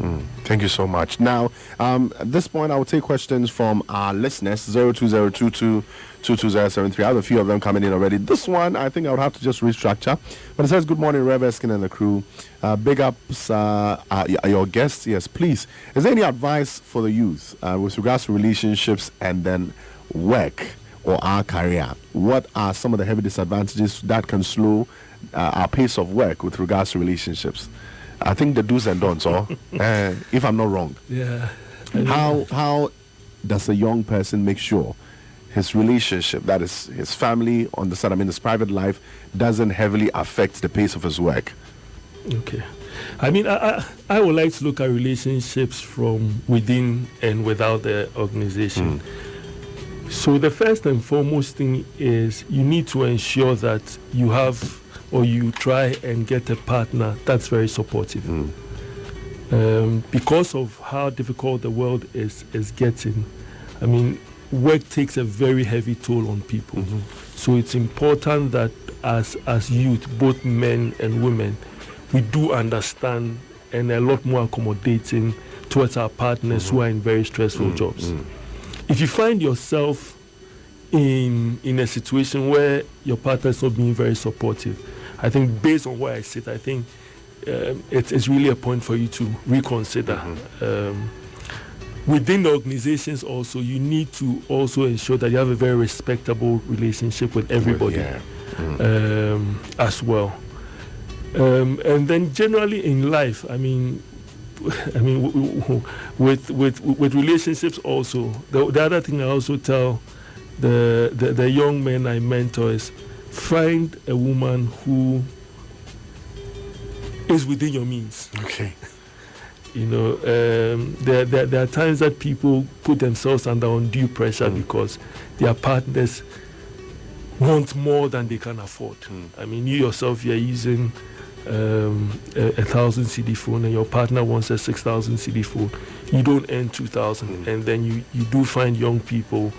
[SPEAKER 2] Thank you so much. Now, at this point, I will take questions from our listeners, 02022220073. I have a few of them coming in already. This one, I think I would have to just restructure. But it says, good morning, Rev Eskin and the crew. Big ups, your guests. Yes, please. Is there any advice for the youth with regards to relationships and then work or our career? What are some of the heavy disadvantages that can slow our pace of work with regards to relationships. I think the do's and don'ts, or if I'm not wrong.
[SPEAKER 3] Yeah.
[SPEAKER 2] How does a young person make sure his relationship, that is his family, on the side, his private life, doesn't heavily affect the pace of his work?
[SPEAKER 3] Okay. I would like to look at relationships from within and without the organization. So the first and foremost thing is you need to ensure that you have, or you try and get a partner that's very supportive. Because of how difficult the world is getting, work takes a very heavy toll on people. So it's important that as youth, both men and women, we do understand and a lot more accommodating towards our partners who are in very stressful jobs. If you find yourself in a situation where your partner is not being very supportive, I think based on where I sit, I think it's really a point for you to reconsider. Within the organizations also, you need to also ensure that you have a very respectable relationship with everybody as well. And then generally in life, with relationships also, the other thing I also tell the young men I mentor is find a woman who is within your means.
[SPEAKER 2] Okay.
[SPEAKER 3] There are times that people put themselves under undue pressure because their partners want more than they can afford. You yourself, you're using a 1,000 CD phone and your partner wants a 6,000 CD phone. You don't earn 2,000, and then you do find young people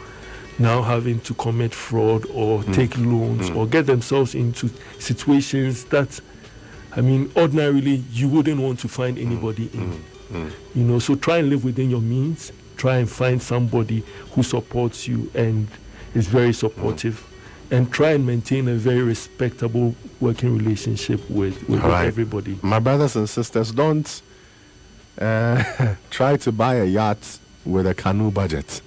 [SPEAKER 3] now having to commit fraud or take loans or get themselves into situations that ordinarily you wouldn't want to find anybody in. So try and live within your means. Try and find somebody who supports you and is very supportive. And try and maintain a very respectable working relationship with everybody.
[SPEAKER 2] My brothers and sisters, don't try to buy a yacht with a canoe budget.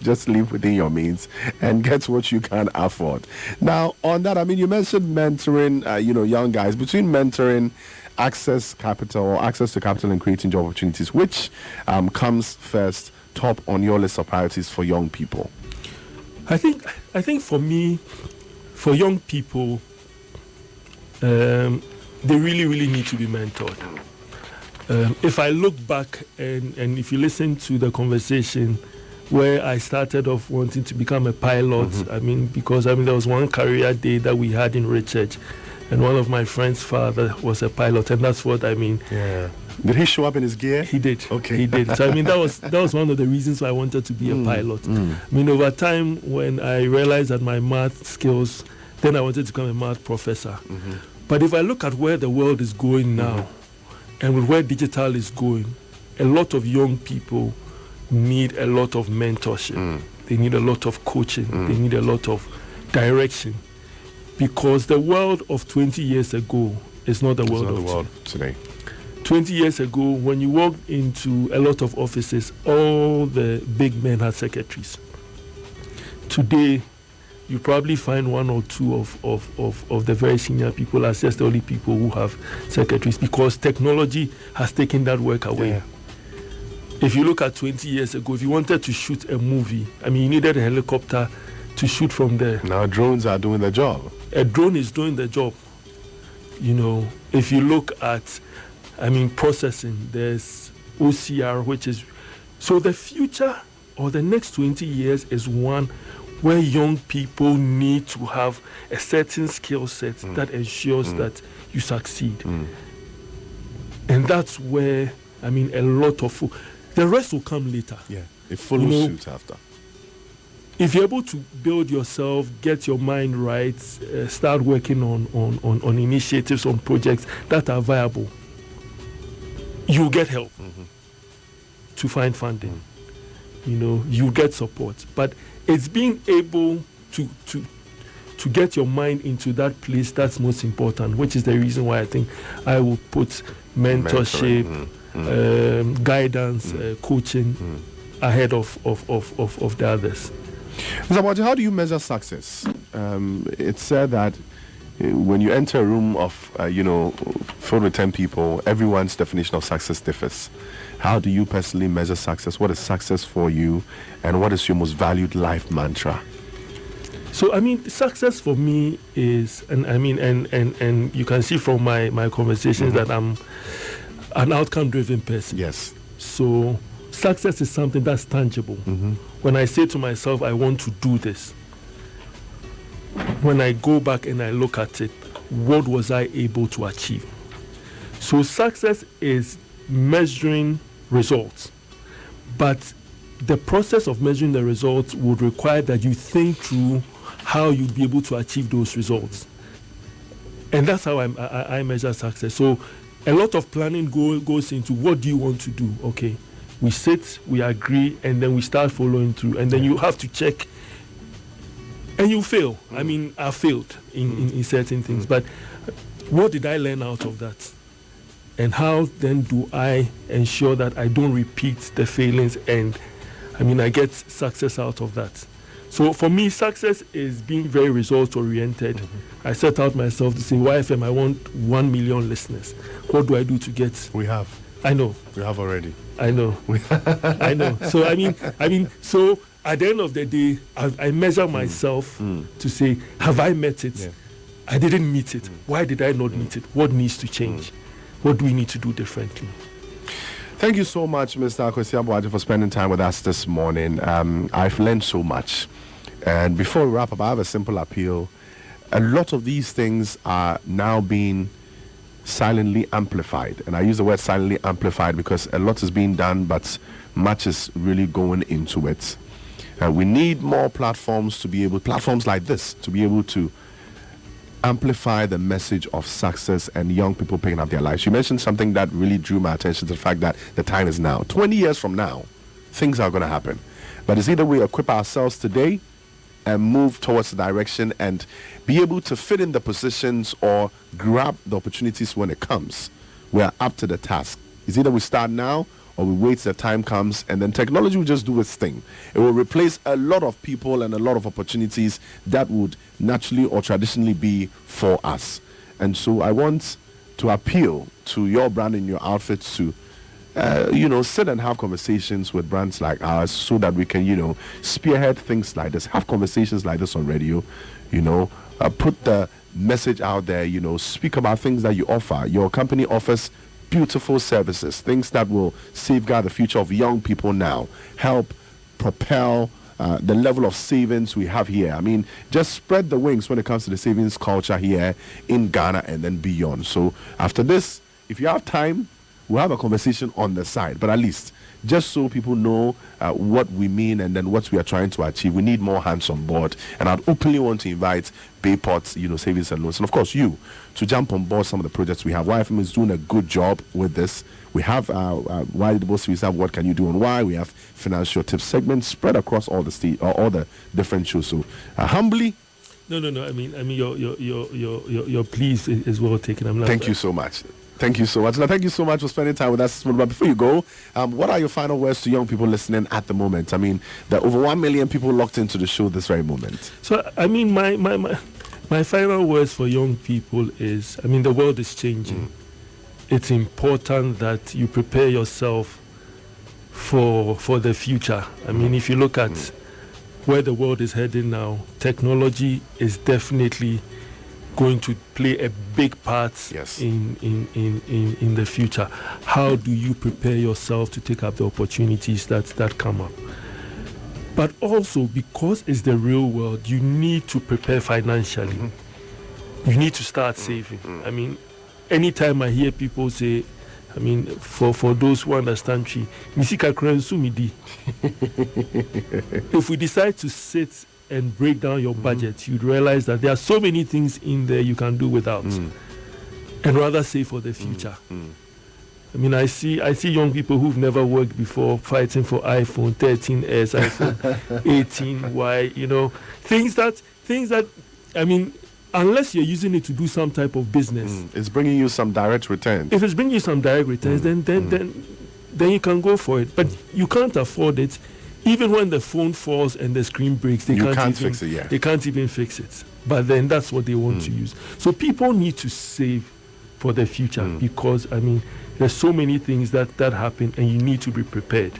[SPEAKER 2] Just live within your means and get what you can afford. Now, on that, you mentioned mentoring, young guys. Between mentoring, access to capital and creating job opportunities, which comes first, top on your list of priorities for young people?
[SPEAKER 3] I think for me, for young people, they really, really need to be mentored. If I look back and if you listen to the conversation where I started off wanting to become a pilot, because there was one career day that we had in Richard, and one of my friend's father was a pilot, and that's what
[SPEAKER 2] Yeah. Did he show up in his gear?
[SPEAKER 3] He did.
[SPEAKER 2] Okay.
[SPEAKER 3] He did. So that was one of the reasons why I wanted to be a pilot. Over time, when I realized that my math skills, then I wanted to become a math professor. But if I look at where the world is going now, and with where digital is going, a lot of young people need a lot of mentorship. They need a lot of coaching. They need a lot of direction, because the world of 20 years ago is not the world
[SPEAKER 2] today.
[SPEAKER 3] 20 years ago, when you walked into a lot of offices, all the big men had secretaries. Today, you probably find one or two of the very senior people as just the only people who have secretaries, because technology has taken that work away.
[SPEAKER 2] Yeah.
[SPEAKER 3] If you look at 20 years ago, if you wanted to shoot a movie, you needed a helicopter to shoot from there.
[SPEAKER 2] Now drones are doing the job.
[SPEAKER 3] A drone is doing the job. If you look at processing, there's OCR, which is... So the future or the next 20 years is one where young people need to have a certain skill set that ensures that you succeed. And that's where, a lot of... The rest will come later.
[SPEAKER 2] Yeah, it follows suit after.
[SPEAKER 3] If you're able to build yourself, get your mind right, start working on initiatives, on projects that are viable, you get help to find funding. You get support. But it's being able to get your mind into that place that's most important, which is the reason why I think I will put mentorship, guidance, coaching ahead of the others.
[SPEAKER 2] Mr. Aboagye, how do you measure success? It's said that when you enter a room of, filled with 10 people, everyone's definition of success differs. How do you personally measure success? What is success for you? And what is your most valued life mantra?
[SPEAKER 3] So, success for me is, and you can see from my conversations that I'm an outcome-driven person.
[SPEAKER 2] Yes.
[SPEAKER 3] So, success is something that's tangible. When I say to myself, I want to do this, when I go back and I look at it, what was I able to achieve? So success is measuring results, but the process of measuring the results would require that you think through how you'd be able to achieve those results. And that's how I measure success. So a lot of planning goes into what do you want to do? Okay, we sit, we agree, and then we start following through. And then you have to check, and you fail. I failed in certain things. But what did I learn out of that? And how then do I ensure that I don't repeat the failings and I get success out of that? So for me, success is being very result oriented. I set out myself to say, YFM, I want 1 million listeners. What do I do to get?
[SPEAKER 2] We have.
[SPEAKER 3] I know.
[SPEAKER 2] We have already.
[SPEAKER 3] I know. I know. So so at the end of the day, I measure myself to say, have I met it?
[SPEAKER 2] Yeah.
[SPEAKER 3] I didn't meet it. Why did I not meet it? What needs to change? What do we need to do differently?
[SPEAKER 2] Thank you so much, Mr. Akwasi Aboagye, for spending time with us this morning. I've learned so much. And before we wrap up, I have a simple appeal. A lot of these things are now being silently amplified. And I use the word silently amplified because a lot is being done, but much is really going into it. We need more platforms like this, to be able to amplify the message of success and young people picking up their lives. You mentioned something that really drew my attention to the fact that the time is now. 20 years from now, things are going to happen. But it's either we equip ourselves today and move towards the direction and be able to fit in the positions or grab the opportunities when it comes. We are up to the task. It's either we start now or we wait till the time comes, and then technology will just do its thing. It will replace a lot of people and a lot of opportunities that would naturally or traditionally be for us. And so I want to appeal to your brand and your outfit to sit and have conversations with brands like ours so that we can, spearhead things like this, have conversations like this on radio, put the message out there, speak about things that you offer. Your company offers beautiful services, things that will safeguard the future of young people now, help propel the level of savings we have here. Just spread the wings when it comes to the savings culture here in Ghana and then beyond. So after this, if you have time, we'll have a conversation on the side, but at least just so people know what we mean and then what we are trying to achieve. We need more hands on board, and I'd openly want to invite Bayport, Savings and Loans, and of course you, to jump on board some of the projects we have. YFM is doing a good job with this. We have Why the Boss Series have What Can You Do and Why. We have financial tips segments spread across all the all the different shows. So humbly.
[SPEAKER 3] No. Your pleas is well taken.
[SPEAKER 2] Thank you so much. Thank you so much. Now, thank you so much for spending time with us. But before you go, what are your final words to young people listening at the moment? There are over 1 million people locked into the show this very moment.
[SPEAKER 3] So, my final words for young people is, the world is changing. It's important that you prepare yourself for the future. If you look at where the world is heading now, technology is definitely going to play a big part in the future. How do you prepare yourself to take up the opportunities that come up? But also, because it's the real world, you need to prepare financially. You need to start saving. Anytime I hear people say, for those who understand tree, if we decide to sit and break down your budget, you'd realize that there are so many things in there you can do without, and rather save for the future. I see young people who've never worked before fighting for iPhone 13s, iPhone 18Y, things that unless you're using it to do some type of business,
[SPEAKER 2] it's bringing you some direct returns.
[SPEAKER 3] If it's bringing you some direct returns, then you can go for it. But you can't afford it. Even when the phone falls and the screen breaks, they can't
[SPEAKER 2] fix it.
[SPEAKER 3] They can't even fix it. but then that's what they want to use. So people need to save for the future because, I mean, there's so many things that happen and you need to be prepared.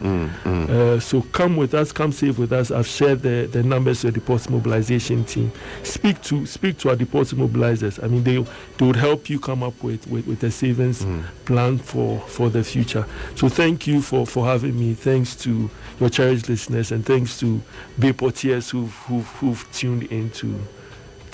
[SPEAKER 3] So come with us, come save with us. I've shared the numbers of the deposit mobilization team. Speak to our deposit mobilizers. I mean, they would help you come up with a savings plan for the future. So thank you for having me. Thanks to your cherished listeners, and thanks to Bay Portiers who've tuned in to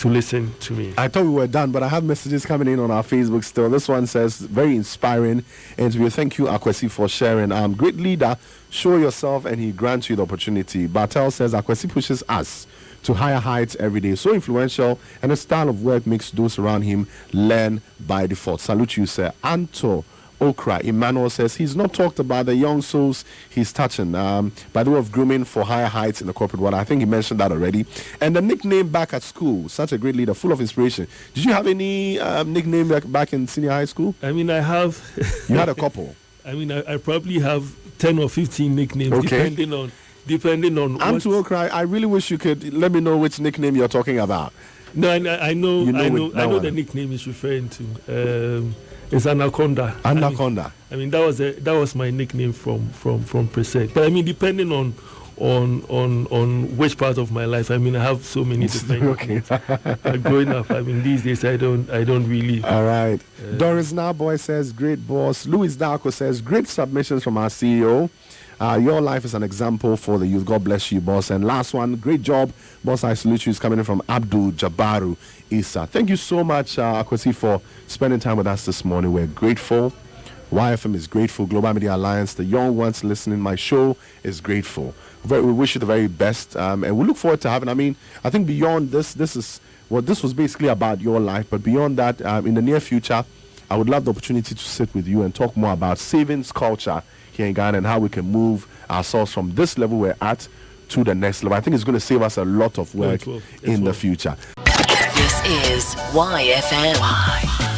[SPEAKER 3] listen to me.
[SPEAKER 2] I thought we were done, but I have messages coming in on our Facebook still. This one says, very inspiring interview. Thank you, Akwasi, for sharing. Great leader, show yourself and he grants you the opportunity. Bartel says, Akwasi pushes us to higher heights every day. So influential, and his style of work makes those around him learn by default. Salute you, sir. Anto Okra Emmanuel says he's not talked about the young souls he's touching by the way of grooming for higher heights in the corporate world. I think he mentioned that already. And the nickname back at school, such a great leader, full of inspiration. Did you have any nickname back in senior high school?
[SPEAKER 3] I mean, I have.
[SPEAKER 2] You had a couple.
[SPEAKER 3] I mean, I probably have 10 or 15 nicknames, depending on.
[SPEAKER 2] Anto Okra, I really wish you could let me know which nickname you're talking about.
[SPEAKER 3] No, I know the nickname is referring to. It's Anaconda.
[SPEAKER 2] Anaconda.
[SPEAKER 3] I mean that was my nickname from Preset. But I mean, depending on which part of my life. I mean, I have so many different nicknames. Growing up, I mean, these days I don't really.
[SPEAKER 2] All right. Doris Narboy says, great boss. Louis Darko says, great submissions from our CEO. Your life is an example for the youth. God bless you, boss. And last one, great job, boss. I salute you. Is coming in from Abdul Jabaru Isa. Thank you so much, Akwasi, for spending time with us this morning. We're grateful. YFM is grateful. Global Media Alliance, the young ones listening, my show is grateful. We wish you the very best, and we look forward to having. I mean, I think beyond this was basically about your life, but beyond that, in the near future, I would love the opportunity to sit with you and talk more about savings culture here in Ghana and how we can move ourselves from this level we're at to the next level. I think it's going to save us a lot of work in the future.
[SPEAKER 1] This is YFM.